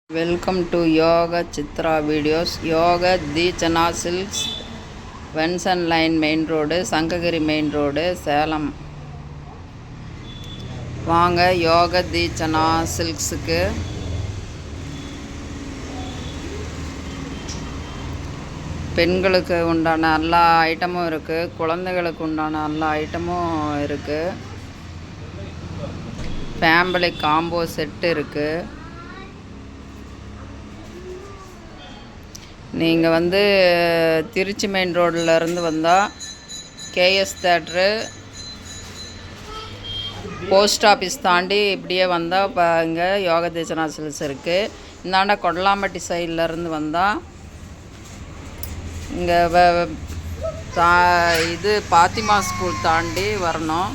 Welcome to Yoga Chitra videos. Yoga Deechana Silks, Venson Line Main Road, Sankagiri Main Road, Salem. வாங்க யோக தீச்சனா சில்க்ஸுக்கு. பெண்களுக்கு உண்டான எல்லா ஐட்டமும் இருக்குது, குழந்தைகளுக்கு உண்டான எல்லா ஐட்டமும் இருக்குது. ஃபேமிலி காம்போ செட்டு இருக்குது. நீங்கள் திருச்சி மெயின் ரோட்லேருந்து வந்தால் கேஎஸ் தேட்ரு, போஸ்ட் ஆஃபீஸ் தாண்டி இப்படியே வந்தால் இப்போ இங்கே யோக தீச்சனா சில்க்ஸ் இருக்குது. இந்தாண்ட கொடலாம்பட்டி சைட்லேருந்து வந்தால் இங்கே இது பாத்திமா ஸ்கூல் தாண்டி வரணும்.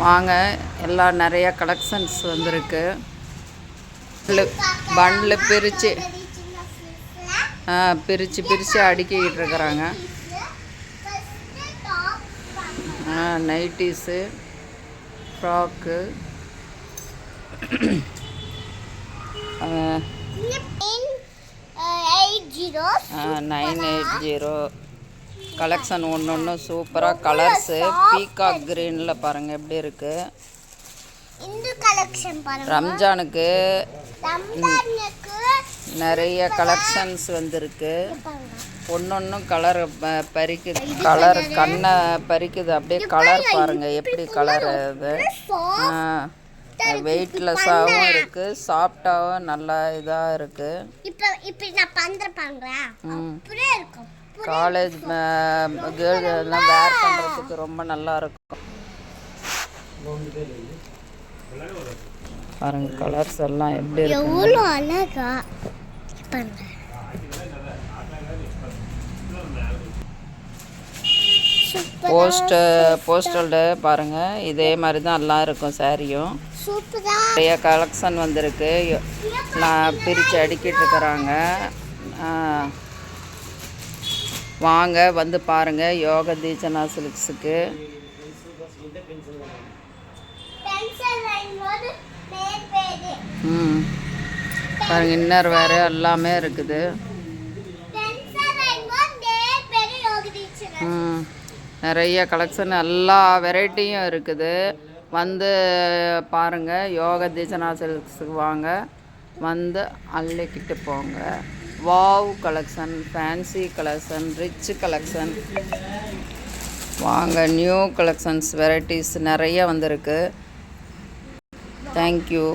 வாங்க, எல்லாம் நிறைய கலெக்ஷன்ஸ் வந்திருக்கு. பண்டில் பிரித்து பிரித்து அடுக்கிக்கிட்டு இருக்கிறாங்க. Nighties, frock, 980 collection. ஒன்று சூப்பராக கலர்ஸு. பீகாக் க்ரீனில் பாருங்கள் எப்படி இருக்குது. ரம்ஜானுக்கு நிறைய கலெக்ஷன்ஸ் வந்திருக்கு. ஒன்னொன்னும் கலர் பறிக்குது, கலர் கண்ணை பறிக்குது. அப்படியே கலர் பாருங்கள் எப்படி கலர். இது வெயிட்லெஸ்ஸாகவும் இருக்குது, சாஃப்டாகவும் நல்லா இதாக இருக்குது. காலேஜ் கேர்ள் எல்லாம் வேர் பண்ணுறதுக்கு ரொம்ப நல்லா இருக்கும். பாருங்க கலர்ஸ் எல்லாம் எப்படி இருக்கு, எவ்வளோ அழகா. போஸ்டல் பாருங்க, இதே மாதிரி தான் எல்லாம் இருக்கும். சாரியும் நிறைய கலெக்ஷன் வந்திருக்கு. நான் பிரித்து அடிக்கிட்டு இருக்கிறாங்க. வாங்க வந்து பாருங்கள் யோக தீச்சனா சில்க்ஸுக்கு. பாருங்க இன்னர் வேறு எல்லாமே இருக்குது. நிறைய கலெக்ஷன் எல்லா வெரைட்டியும் இருக்குது. வந்து பாருங்கள் யோக தீச்சனா சில்க்ஸுக்கு வாங்க, வந்து அள்ளிக்கிட்டு போங்க. Wow collection, fancy collection, rich collection. வாங்க, நியூ கலெக்ஷன்ஸ் வெரைட்டிஸ் நிறைய வந்திருக்கு. தேங்க்யூ.